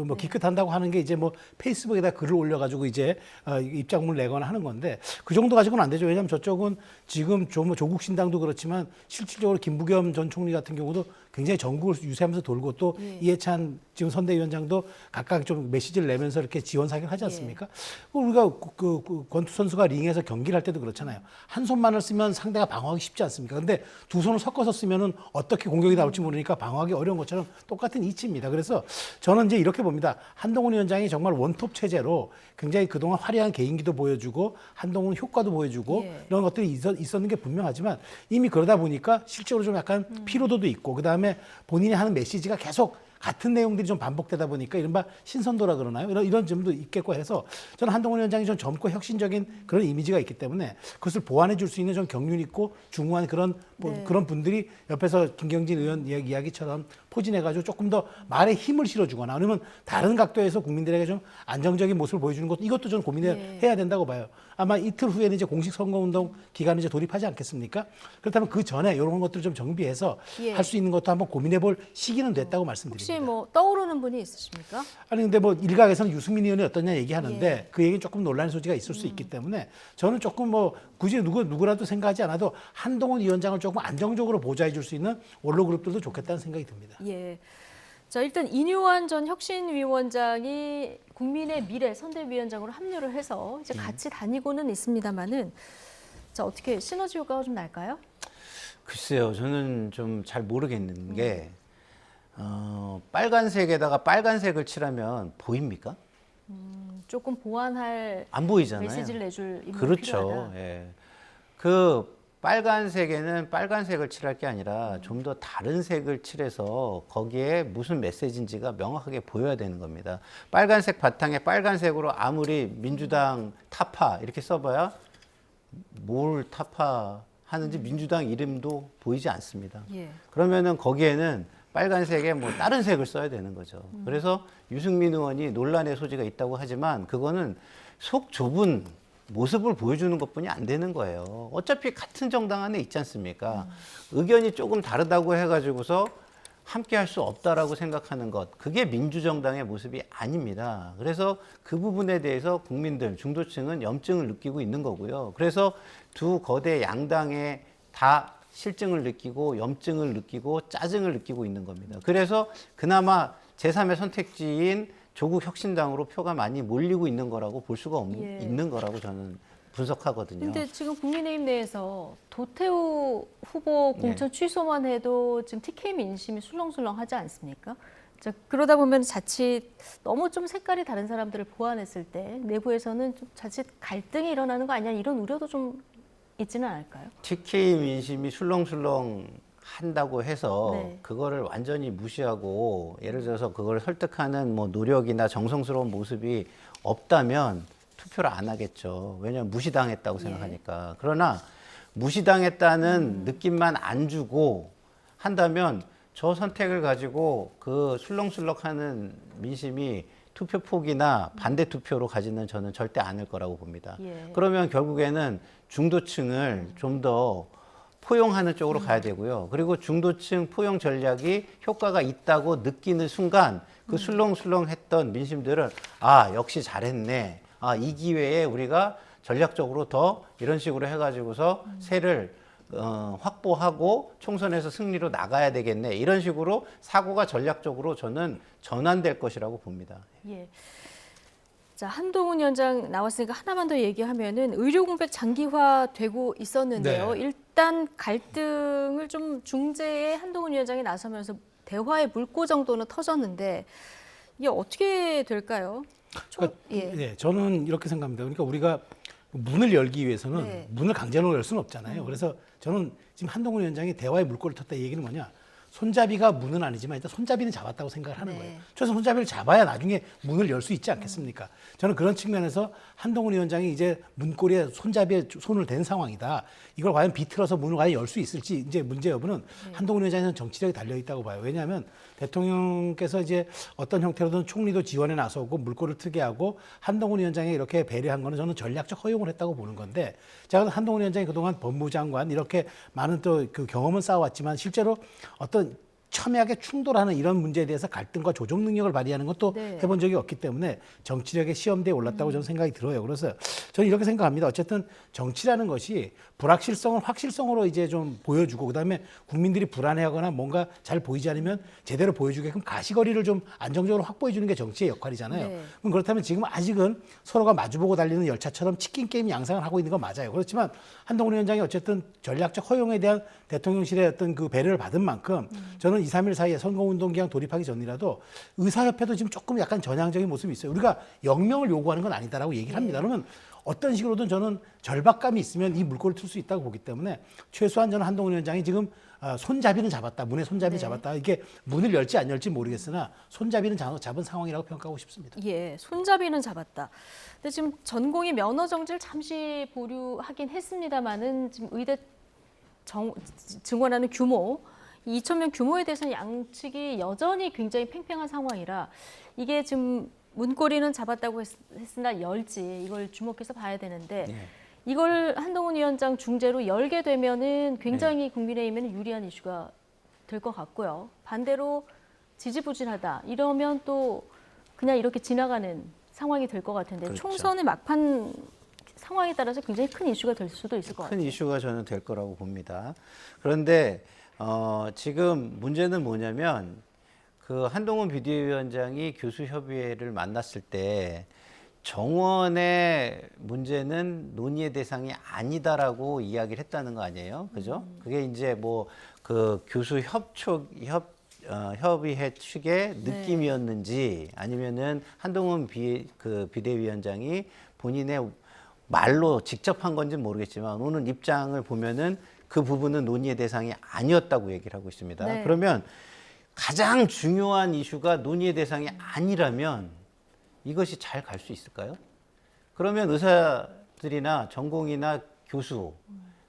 뭐 기껏한다고 하는 게 이제 뭐 페이스북에다 글을 올려가지고 이제 입장문을 내거나 하는 건데 그 정도 가지고는 안 되죠. 왜냐하면 저쪽은 지금 뭐 조국 신당도 그렇지만 실질적으로 김부겸 전 총리 같은 경우도 굉장히 전국을 유세하면서 돌고 또 이해찬 지금 선대위원장도 각각 좀 메시지를 내면서 이렇게 지원 사격을 하지 않습니까? 우리가 그 권투 선수가 링에서 경기를 할 때도 그렇잖아요. 한 손만을 쓰면 상대가 방어하기 쉽지 않습니까? 근데 두 손을 섞어서 쓰면은 어떻게 공격이 나올지 모르니까 방어하기 어려운 것처럼 똑같은 이치입니다. 그래서 저는 이제 이렇게 봅니다. 한동훈 위원장이 정말 원톱 체제로 굉장히 그동안 화려한 개인기도 보여주고 한동훈 효과도 보여주고 이런 것들이 있었는 게 분명하지만 이미 그러다 보니까 실제로 좀 약간 피로도도 있고 그다음에 본인이 하는 메시지가 계속 같은 내용들이 좀 반복되다 보니까 이른바 신선도라 그러나요? 이런 점도 있겠고 해서 저는 한동훈 위원장이 좀 젊고 혁신적인 그런 이미지가 있기 때문에 그것을 보완해 줄 수 있는 좀 경륜 있고 중후한 그런 그런 분들이 옆에서 김경진 의원 이야기처럼 포진해가지고 조금 더 말에 힘을 실어주거나 아니면 다른 각도에서 국민들에게 좀 안정적인 모습을 보여주는 것도 이것도 좀 고민해야 된다고 봐요. 아마 이틀 후에는 이제 공식 선거운동 기간에 이제 돌입하지 않겠습니까? 그렇다면 그 전에 이런 것들을 좀 정비해서 할 수 있는 것도 한번 고민해볼 시기는 됐다고 말씀드립니다. 혹시 뭐 떠오르는 분이 있으십니까? 아니 근데 뭐 일각에서는 유승민 의원이 어떠냐 얘기하는데 그 얘기는 조금 논란의 소지가 있을 수 있기 때문에 저는 조금 뭐 굳이 누구라도 생각하지 않아도 한동훈 위원장을 조금 안정적으로 보좌해 줄 수 있는 원로 그룹들도 좋겠다는 생각이 듭니다. 예. 자, 일단 이뉴환 전 혁신위원장이 국민의 미래 선대위원장으로 합류를 해서 이제 같이 다니고는 있습니다만은 자, 어떻게 시너지 효과가 좀 날까요? 글쎄요, 저는 좀 잘 모르겠는 게 빨간색에다가 빨간색을 칠하면 보입니까? 조금 보완할 안 보이잖아요. 메시지를 내줄 인물이 그렇죠. 필요하다. 예. 그 빨간색에는 빨간색을 칠할 게 아니라 좀 더 다른 색을 칠해서 거기에 무슨 메시지인지가 명확하게 보여야 되는 겁니다. 빨간색 바탕에 빨간색으로 아무리 민주당 타파 이렇게 써봐야 뭘 타파 하는지 민주당 이름도 보이지 않습니다. 예. 그러면은 거기에는 빨간색에 뭐 다른 색을 써야 되는 거죠. 그래서 유승민 의원이 논란의 소지가 있다고 하지만 그거는 속 좁은 모습을 보여주는 것뿐이 안 되는 거예요. 어차피 같은 정당 안에 있지 않습니까? 의견이 조금 다르다고 해가지고서 함께 할 수 없다라고 생각하는 것, 그게 민주정당의 모습이 아닙니다. 그래서 그 부분에 대해서 국민들, 중도층은 염증을 느끼고 있는 거고요. 그래서 두 거대 양당에 다 실증을 느끼고 염증을 느끼고 짜증을 느끼고 있는 겁니다. 그래서 그나마 제3의 선택지인 조국 혁신당으로 표가 많이 몰리고 있는 거라고 볼 수가 있는 거라고 저는 분석하거든요. 근데 지금 국민의힘 내에서 도태우 후보 공천 취소만 해도 지금 TK 민심이 술렁술렁하지 않습니까? 자, 그러다 보면 자칫 너무 좀 색깔이 다른 사람들을 보완했을 때 내부에서는 좀 자칫 갈등이 일어나는 거 아니냐 이런 우려도 좀 있지는 않을까요? TK 민심이 술렁술렁 한다고 해서 그거를 완전히 무시하고 예를 들어서 그걸 설득하는 뭐 노력이나 정성스러운 모습이 없다면 투표를 안 하겠죠. 왜냐하면 무시당했다고 생각하니까. 그러나 무시당했다는 느낌만 안 주고 한다면 저 선택을 가지고 그 술렁술렁하는 민심이 투표폭이나 반대 투표로 가지는 저는 절대 않을 거라고 봅니다. 예. 그러면 결국에는 중도층을 좀 더 포용하는 쪽으로 가야 되고요. 그리고 중도층 포용 전략이 효과가 있다고 느끼는 순간 그 술렁술렁했던 민심들은 아, 역시 잘했네. 아, 이 기회에 우리가 전략적으로 더 이런 식으로 해가지고서 세를 확보하고 총선에서 승리로 나가야 되겠네. 이런 식으로 사고가 전략적으로 저는 전환될 것이라고 봅니다. 예. 자, 한동훈 위원장 나왔으니까 하나만 더 얘기하면은 의료 공백 장기화되고 있었는데요. 네. 일단 갈등을 좀 중재에 한동훈 위원장이 나서면서 대화의 물꼬 정도는 터졌는데 이게 어떻게 될까요? 예. 네, 저는 이렇게 생각합니다. 그러니까 우리가 문을 열기 위해서는 네. 문을 강제로 열 수는 없잖아요. 그래서 저는 지금 한동훈 위원장이 대화의 물꼬를 텄다 이 얘기는 뭐냐? 손잡이가 문은 아니지만 일단 손잡이는 잡았다고 생각을 하는 네. 거예요. 최소 손잡이를 잡아야 나중에 문을 열 수 있지 않겠습니까? 저는 그런 측면에서 한동훈 위원장이 이제 문고리에 손잡이에 손을 댄 상황이다. 이걸 과연 비틀어서 문을 과연 열 수 있을지 이제 문제 여부는 한동훈 위원장에는 정치력이 달려 있다고 봐요. 왜냐하면 대통령께서 이제 어떤 형태로든 총리도 지원에 나서고 물꼬를 트게 하고 한동훈 위원장이 이렇게 배려한 거는 저는 전략적 허용을 했다고 보는 건데 제가 한동훈 위원장이 그동안 법무장관 이렇게 많은 또 그 경험은 쌓아왔지만 실제로 어떤 첨예하게 충돌하는 이런 문제에 대해서 갈등과 조정 능력을 발휘하는 것도 네. 해본 적이 없기 때문에 정치력의 시험대에 올랐다고 저는 생각이 들어요. 그래서 저는 이렇게 생각합니다. 어쨌든 정치라는 것이 불확실성을 확실성으로 이제 좀 보여주고 그다음에 국민들이 불안해하거나 뭔가 잘 보이지 않으면 제대로 보여주게끔 가시거리를 좀 안정적으로 확보해 주는 게 정치의 역할이잖아요. 네. 그럼 그렇다면 지금 아직은 서로가 마주보고 달리는 열차처럼 치킨 게임 양상을 하고 있는 건 맞아요. 그렇지만 한동훈 위원장이 어쨌든 전략적 허용에 대한 대통령실의 어떤 그 배려를 받은 만큼 저는 2, 3일 사이에 선거운동 기간 돌입하기 전이라도 의사협회도 지금 조금 약간 전향적인 모습이 있어요. 우리가 영명을 요구하는 건 아니다라고 얘기를 합니다. 그러면 어떤 식으로든 저는 절박감이 있으면 이 물꼬를 틀 수 있다고 보기 때문에 최소한 저는 한동훈 위원장이 지금 손잡이는 잡았다. 문의 손잡이는 잡았다. 이게 문을 열지 안 열지 모르겠으나 손잡이는 잡은 상황이라고 평가하고 싶습니다. 예, 손잡이는 잡았다. 근데 지금 전공의 면허 정지를 잠시 보류하긴 했습니다만은 지금 의대 증원하는 규모 2,000명 규모에 대해서는 양측이 여전히 굉장히 팽팽한 상황이라 이게 지금 문고리는 잡았다고 했으나 열지 이걸 주목해서 봐야 되는데 이걸 한동훈 위원장 중재로 열게 되면은 굉장히 국민의힘에는 유리한 이슈가 될 것 같고요. 반대로 지지부진하다 이러면 또 그냥 이렇게 지나가는 상황이 될 것 같은데 그렇죠. 총선의 막판 상황에 따라서 굉장히 큰 이슈가 될 수도 있을 것 큰 같아요. 이슈가 저는 될 거라고 봅니다. 그런데 지금 문제는 뭐냐면 그 한동훈 비대위원장이 교수협의회를 만났을 때 정원의 문제는 논의의 대상이 아니다라고 이야기를 했다는 거 아니에요, 그죠? 그게 이제 뭐 그 교수 협의회 측의 느낌이었는지 아니면은 한동훈 비대위원장이 본인의 말로 직접 한 건지는 모르겠지만 오늘 입장을 보면은 그 부분은 논의의 대상이 아니었다고 얘기를 하고 있습니다. 네. 그러면 가장 중요한 이슈가 논의의 대상이 아니라면 이것이 잘 갈 수 있을까요? 그러면 의사들이나 전공이나 교수,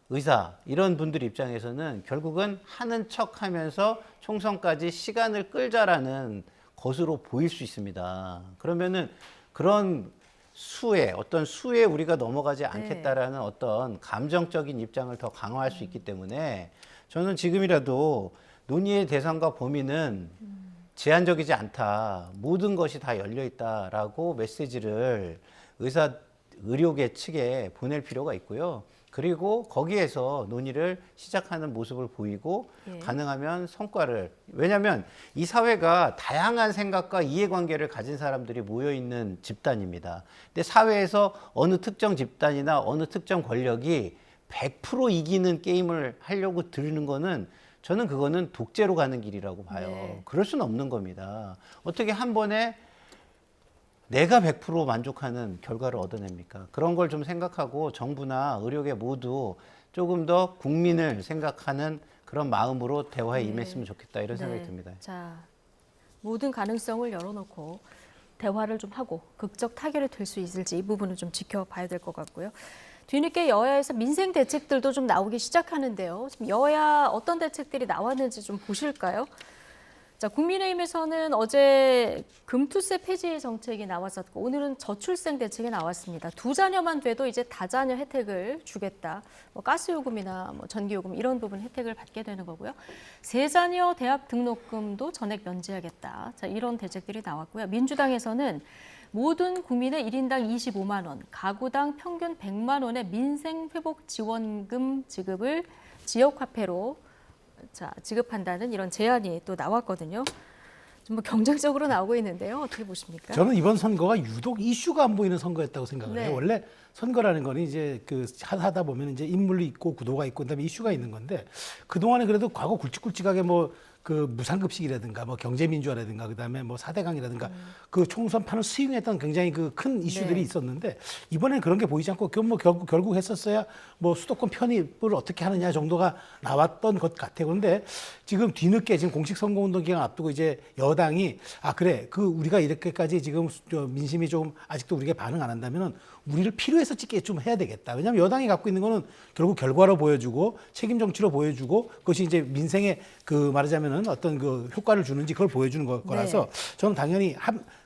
의사 이런 분들 입장에서는 결국은 하는 척하면서 총선까지 시간을 끌자라는 것으로 보일 수 있습니다. 그러면은 그런 어떤 수에 우리가 넘어가지 않겠다라는 어떤 감정적인 입장을 더 강화할 수 있기 때문에 저는 지금이라도 논의의 대상과 범위는 제한적이지 않다. 모든 것이 다 열려 있다라고 메시지를 의료계 측에 보낼 필요가 있고요. 그리고 거기에서 논의를 시작하는 모습을 보이고 가능하면 성과를 왜냐하면 이 사회가 다양한 생각과 이해관계를 가진 사람들이 모여있는 집단입니다. 근데 사회에서 어느 특정 집단이나 어느 특정 권력이 100% 이기는 게임을 하려고 들는 거는 저는 그거는 독재로 가는 길이라고 봐요. 네. 그럴 수는 없는 겁니다. 어떻게 한 번에 내가 100% 만족하는 결과를 얻어냅니까? 그런 걸 좀 생각하고 정부나 의료계 모두 조금 더 국민을 생각하는 그런 마음으로 대화에 임했으면 좋겠다 이런 생각이 듭니다. 자, 모든 가능성을 열어놓고 대화를 좀 하고 극적 타결이 될 수 있을지 이 부분은 좀 지켜봐야 될 것 같고요. 뒤늦게 여야에서 민생 대책들도 좀 나오기 시작하는데요. 지금 여야 어떤 대책들이 나왔는지 좀 보실까요? 자, 국민의힘에서는 어제 금투세 폐지 정책이 나왔었고 오늘은 저출생 대책이 나왔습니다. 2자녀만 돼도 이제 다자녀 혜택을 주겠다. 뭐 가스요금이나 뭐 전기요금 이런 부분 혜택을 받게 되는 거고요. 3자녀 대학 등록금도 전액 면제하겠다. 자, 이런 대책들이 나왔고요. 민주당에서는 모든 국민의 1인당 25만 원, 가구당 평균 100만 원의 민생회복지원금 지급을 지역화폐로 지급한다는 이런 제안이 또 나왔거든요. 좀 뭐 경쟁적으로 나오고 있는데요. 어떻게 보십니까? 저는 이번 선거가 유독 이슈가 안 보이는 선거였다고 생각을 네. 해요. 원래 선거라는 거는 이제 하다 보면 이제 인물이 있고 구도가 있고 그다음에 이슈가 있는 건데 그동안에 그래도 과거 굵직굵직하게 뭐 무상급식이라든가 뭐 경제민주화라든가 그다음에 뭐 4대강이라든가 그 총선판을 스윙했던 굉장히 그 큰 이슈들이 네. 있었는데 이번에는 그런 게 보이지 않고 뭐 결국 했었어야 뭐 수도권 편입을 어떻게 하느냐 정도가 나왔던 것 같아요. 그런데 지금 뒤늦게 지금 공식 선거운동 기간 앞두고 이제 여당이 그래 우리가 이렇게까지 지금 민심이 좀 아직도 우리가 반응 안 한다면은 우리를 필요해서 찍게 좀 해야 되겠다. 왜냐하면 여당이 갖고 있는 거는 결국 결과로 보여주고 책임 정치로 보여주고 그것이 이제 민생에 말하자면은 어떤 효과를 주는지 그걸 보여주는 거라서 저는 당연히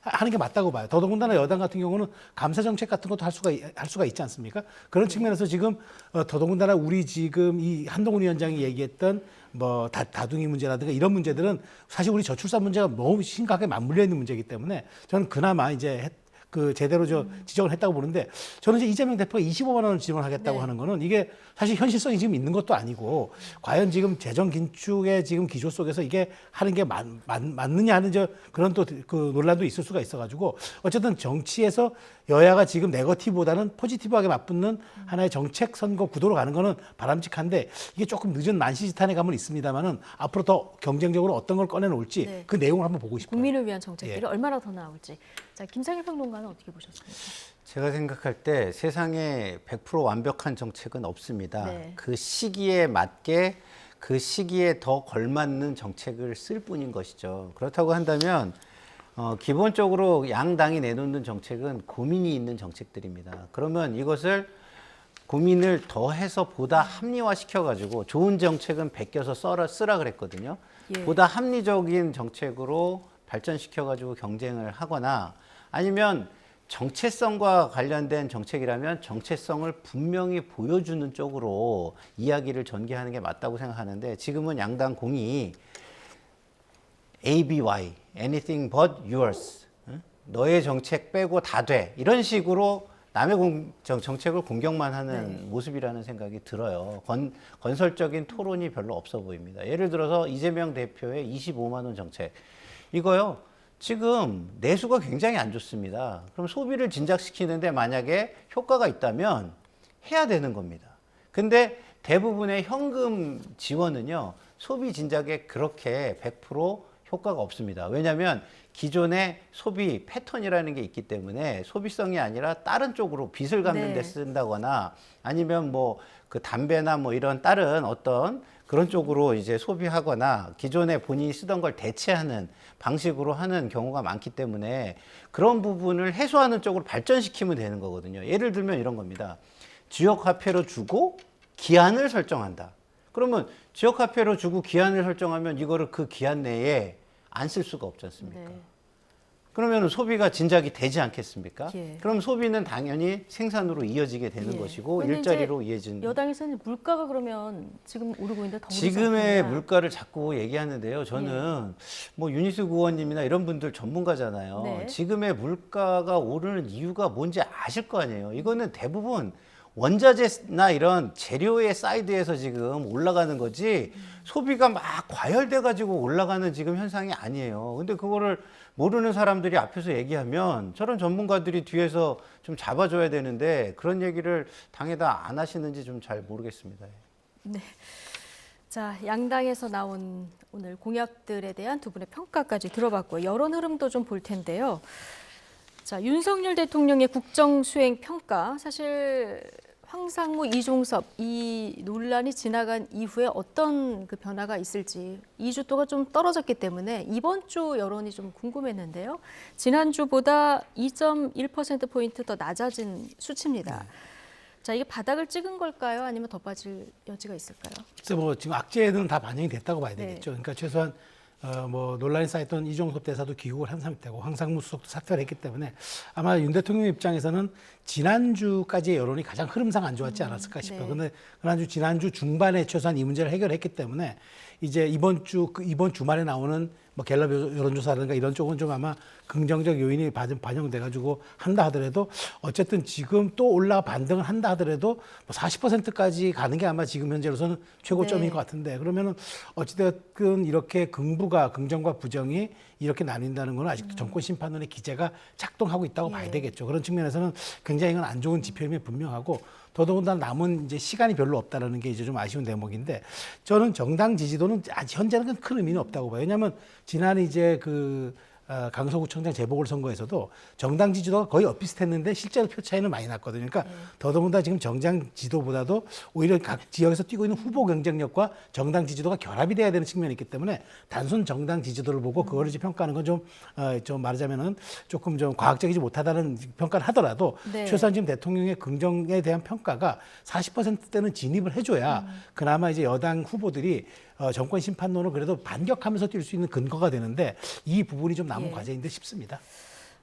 하는 게 맞다고 봐요. 더더군다나 여당 같은 경우는 감세 정책 같은 것도 할 수가 있지 않습니까? 그런 측면에서 지금 더더군다나 우리 지금 이 한동훈 위원장이 얘기했던 뭐 다둥이 문제라든가 이런 문제들은 사실 우리 저출산 문제가 너무 심각하게 맞물려 있는 문제이기 때문에 저는 그나마 이제 제대로 지적을 했다고 보는데 저는 이제 이재명 대표가 25만 원을 지원하겠다고 하는 거는 이게 사실 현실성이 지금 있는 것도 아니고 과연 지금 재정 긴축의 지금 기조 속에서 이게 하는 게 맞느냐 하는 그런 또 논란도 있을 수가 있어가지고 어쨌든 정치에서 여야가 지금 네거티브보다는 포지티브하게 맞붙는 하나의 정책 선거 구도로 가는 거는 바람직한데 이게 조금 늦은 만시지탄의 감은 있습니다만은 앞으로 더 경쟁적으로 어떤 걸 꺼내놓을지 그 내용을 한번 보고 싶어요. 국민을 위한 정책들이 얼마나 더 나올지. 자, 김상일 평론가는 어떻게 보셨습니까? 제가 생각할 때 세상에 100% 완벽한 정책은 없습니다. 네. 그 시기에 맞게 그 시기에 더 걸맞는 정책을 쓸 뿐인 것이죠. 그렇다고 한다면 기본적으로 양당이 내놓는 정책은 고민이 있는 정책들입니다. 그러면 이것을 고민을 더해서 보다 합리화시켜가지고 좋은 정책은 베껴서 쓰라 그랬거든요. 보다 합리적인 정책으로 발전시켜가지고 경쟁을 하거나 아니면 정체성과 관련된 정책이라면 정체성을 분명히 보여주는 쪽으로 이야기를 전개하는 게 맞다고 생각하는데 지금은 양당 공이 ABY, anything but yours. 너의 정책 빼고 다 돼. 이런 식으로 남의 정책을 공격만 하는 모습이라는 생각이 들어요. 건설적인 토론이 별로 없어 보입니다. 예를 들어서 이재명 대표의 25만 원 정책. 이거요. 지금 내수가 굉장히 안 좋습니다. 그럼 소비를 진작시키는데 만약에 효과가 있다면 해야 되는 겁니다. 근데 대부분의 현금 지원은요. 소비 진작에 그렇게 100% 효과가 없습니다. 왜냐하면 기존의 소비 패턴이라는 게 있기 때문에 소비성이 아니라 다른 쪽으로 빚을 갚는 데 쓴다거나 아니면 뭐 그 담배나 뭐 이런 다른 어떤 그런 쪽으로 이제 소비하거나 기존에 본인이 쓰던 걸 대체하는 방식으로 하는 경우가 많기 때문에 그런 부분을 해소하는 쪽으로 발전시키면 되는 거거든요. 예를 들면 이런 겁니다. 지역화폐로 주고 기한을 설정한다. 그러면 지역화폐로 주고 기한을 설정하면 이거를 그 기한 내에 안 쓸 수가 없지 않습니까? 그러면 소비가 진작이 되지 않겠습니까? 그럼 소비는 당연히 생산으로 이어지게 되는 것이고 일자리로 이어지는. 여당에서는 물가가 그러면 지금 오르고 있는데 더 지금의 물가를 자꾸 얘기하는데요. 저는 뭐 윤희숙 의원님이나 이런 분들 전문가잖아요. 지금의 물가가 오르는 이유가 뭔지 아실 거 아니에요. 이거는 대부분 원자재나 이런 재료의 사이드에서 지금 올라가는 거지 소비가 막 과열돼 가지고 올라가는 지금 현상이 아니에요. 근데 그거를 모르는 사람들이 앞에서 얘기하면 저런 전문가들이 뒤에서 좀 잡아줘야 되는데 그런 얘기를 당에다 안 하시는지 좀 잘 모르겠습니다. 네. 자, 양당에서 나온 오늘 공약들에 대한 두 분의 평가까지 들어봤고 여론 흐름도 좀 볼 텐데요. 자, 윤석열 대통령의 국정 수행 평가, 사실 황상무, 이종섭 이 논란이 지나간 이후에 어떤 그 변화가 있을지 2주 동안 좀 떨어졌기 때문에 이번 주 여론이 좀 궁금했는데요. 지난주보다 2.1%포인트 더 낮아진 수치입니다. 자, 이게 바닥을 찍은 걸까요? 아니면 더 빠질 여지가 있을까요? 그래서 뭐 지금 악재는 다 반영이 됐다고 봐야 네. 되겠죠. 그러니까 최소한 뭐 논란이 쌓였던 이종섭 대사도 귀국을 한 상태고 황상무 수석도 사퇴를 했기 때문에 아마 윤 대통령 입장에서는 지난주까지의 여론이 가장 흐름상 안 좋았지 않았을까 싶어요. 네. 근데 지난주 중반에 최소한 이 문제를 해결했기 때문에 이제 이번 주말에 나오는 뭐 갤럽 여론조사라든가 이런 쪽은 좀 아마 긍정적 요인이 반영돼 가지고 한다 하더라도 어쨌든 지금 또 올라 반등을 한다 하더라도 뭐 40%까지 가는 게 아마 지금 현재로서는 최고점인 네. 것 같은데 그러면은 어찌됐든 이렇게 긍정과 부정이 이렇게 나뉜다는 건 아직도 정권 심판론의 기제가 작동하고 있다고 봐야 되겠죠. 그런 측면에서는 굉장히 이건 안 좋은 지표임이 분명하고 더더군다나 남은 이제 시간이 별로 없다라는 게 이제 좀 아쉬운 대목인데 저는 정당 지지도는 아직 현재는 큰 의미는 없다고 봐요. 왜냐하면 지난해 이제 강서구청장 재보궐선거에서도 정당 지지도가 거의 엇비슷했는데 실제로 표 차이는 많이 났거든요. 그러니까 더더군다나 지금 정당 지도보다도 오히려 각 지역에서 뛰고 있는 후보 경쟁력과 정당 지지도가 결합이 돼야 되는 측면이 있기 때문에 단순 정당 지지도를 보고 그거를 이제 평가하는 건 좀 말하자면은 조금 좀 과학적이지 못하다는 평가를 하더라도 네. 최소한 지금 대통령의 긍정에 대한 평가가 40%대는 진입을 해줘야 그나마 이제 여당 후보들이 정권 심판론을 그래도 반격하면서 뛸 수 있는 근거가 되는데 이 부분이 좀 남은 예. 과제인데 싶습니다.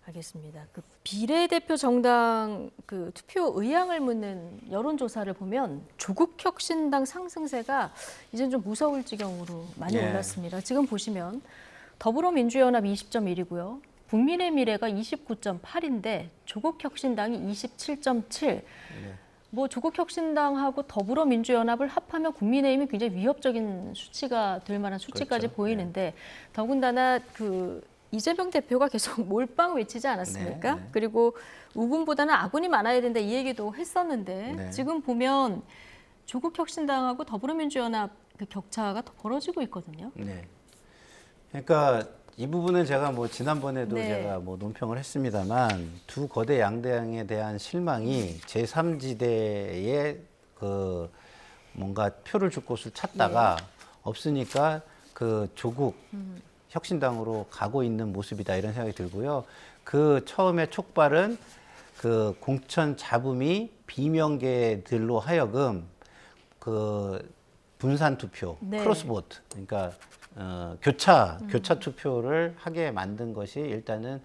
알겠습니다. 그 비례대표 정당 그 투표 의향을 묻는 여론조사를 보면 조국혁신당 상승세가 이젠 좀 무서울 지경으로 많이 예. 올랐습니다. 지금 보시면 더불어민주연합 20.1이고요. 국민의 미래가 29.8인데 조국혁신당이 27.7. 뭐 조국혁신당하고 더불어민주연합을 합하면 국민의힘이 굉장히 위협적인 수치가 될 만한 수치까지 그렇죠. 보이는데 더군다나 이재명 대표가 계속 몰빵 외치지 않았습니까? 네, 네. 그리고 우군보다는 아군이 많아야 된다 이 얘기도 했었는데 네. 지금 보면 조국혁신당하고 더불어민주연합 그 격차가 더 벌어지고 있거든요. 네. 그러니까 이 부분은 제가 뭐 지난번에도 네. 제가 뭐 논평을 했습니다만 두 거대 양당에 대한 실망이 제3지대에 그 뭔가 표를 줄 곳을 찾다가 없으니까 그 조국 혁신당으로 가고 있는 모습이다 이런 생각이 들고요. 그 처음에 촉발은 그 공천 잡음이 비명계들로 하여금 그 분산 투표, 네. 크로스보트, 그러니까 교차 투표를 하게 만든 것이 일단은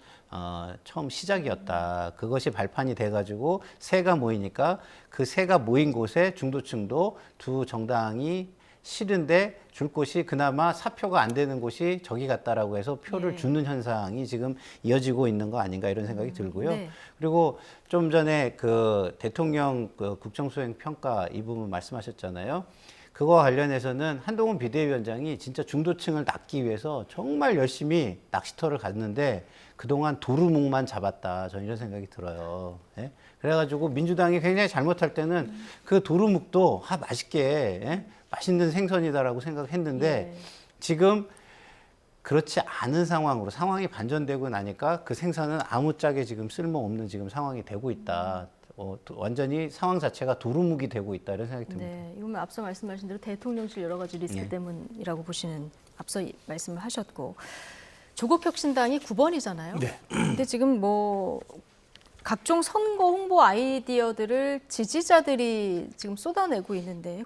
처음 시작이었다. 그것이 발판이 돼가지고 세가 모이니까 그 세가 모인 곳에 중도층도 두 정당이 싫은데 줄 곳이 그나마 사표가 안 되는 곳이 저기 같다라고 해서 표를 네. 주는 현상이 지금 이어지고 있는 거 아닌가 이런 생각이 들고요. 네. 그리고 좀 전에 그 대통령 그 국정수행 평가 이 부분 말씀하셨잖아요. 그거와 관련해서는 한동훈 비대위원장이 진짜 중도층을 낚기 위해서 정말 열심히 낚시터를 갔는데 그동안 도루묵만 잡았다. 저는 이런 생각이 들어요. 예? 그래가지고 민주당이 굉장히 잘못할 때는 그 도루묵도 맛있게 예? 맛있는 생선이다라고 생각했는데 예. 지금 그렇지 않은 상황으로 상황이 반전되고 나니까 그 생선은 아무짝에 지금 쓸모없는 지금 상황이 되고 있다. 완전히 상황 자체가 도루묵이 되고 있다 이런 생각이 듭니다. 네, 이건 앞서 말씀하신 대로 대통령실 여러 가지 리스크 네. 때문이라고 보시는 앞서 말씀을 하셨고 조국혁신당이 9번이잖아요. 네. 근데 지금 뭐 각종 선거 홍보 아이디어들을 지지자들이 지금 쏟아내고 있는데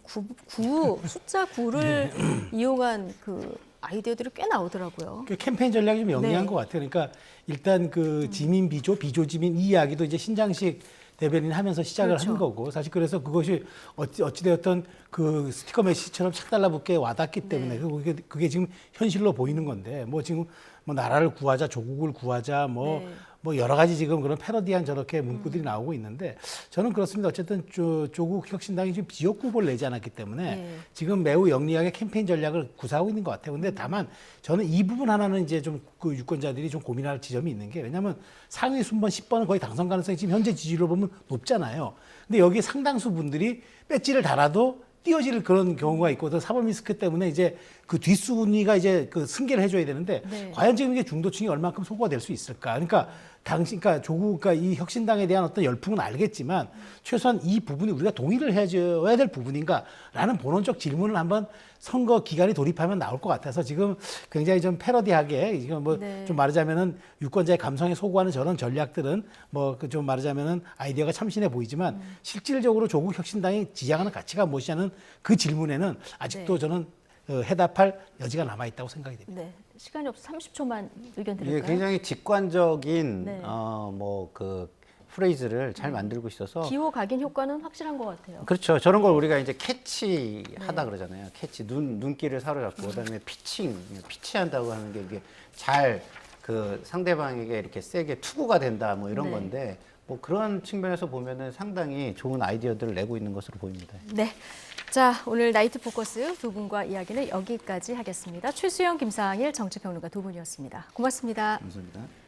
숫자 9를 이용한 그 아이디어들이 꽤 나오더라고요. 그 캠페인 전략이 좀 영리한 네. 것 같아요. 그러니까 일단 그 지민 비조 지민 이 이야기도 이제 신장식 대변인 하면서 시작을 그렇죠. 한 거고 사실 그래서 그것이 어찌되었던 그 스티커 메시지처럼 착 달라붙게 와닿기 때문에 네. 그게 지금 현실로 보이는 건데 뭐 지금 뭐 나라를 구하자 조국을 구하자 네. 뭐 여러 가지 지금 그런 패러디한 저렇게 문구들이 나오고 있는데 저는 그렇습니다. 어쨌든 조국 혁신당이 지금 지역구 후보를 내지 않았기 때문에 네. 지금 매우 영리하게 캠페인 전략을 구사하고 있는 것 같아요. 근데 다만 저는 이 부분 하나는 이제 좀 그 유권자들이 좀 고민할 지점이 있는 게 왜냐하면 상위 순번 10번은 거의 당선 가능성이 지금 현재 지지율로 보면 높잖아요. 근데 여기 상당수 분들이 배지를 달아도 띄어질 그런 경우가 있고 또 사법 리스크 때문에 이제 그 뒷순위가 이제 그 승계를 해줘야 되는데 네. 과연 지금 이게 중도층이 얼마큼 소구가 될 수 있을까? 그러니까 그러니까 그러니까 이 혁신당에 대한 어떤 열풍은 알겠지만 최소한 이 부분이 우리가 동의를 해줘야 될 부분인가라는 본원적 질문을 한번 선거 기간이 돌입하면 나올 것 같아서 지금 굉장히 좀 패러디하게 지금 뭐 네. 좀 말하자면은 유권자의 감성에 소구하는 저런 전략들은 뭐 좀 말하자면은 아이디어가 참신해 보이지만 실질적으로 조국 혁신당이 지향하는 가치가 무엇이냐는 그 질문에는 아직도 네. 저는 해답할 여지가 남아 있다고 생각이 됩니다. 네. 시간이 없어 30초만 의견 이게 드릴까요? 굉장히 직관적인 네. 뭐 그 프레이즈를 잘 만들고 있어서 기호 각인 효과는 확실한 것 같아요. 그렇죠. 저런 걸 우리가 이제 캐치하다 그러잖아요. 캐치 눈길을 사로잡고 그다음에 피치한다고 하는 게 이게 잘 그 상대방에게 이렇게 세게 투구가 된다 뭐 이런 네. 건데 뭐 그런 측면에서 보면은 상당히 좋은 아이디어들을 내고 있는 것으로 보입니다. 네. 자, 오늘 나이트 포커스 두 분과 이야기는 여기까지 하겠습니다. 최수영, 김상일 정치평론가 두 분이었습니다. 고맙습니다. 감사합니다.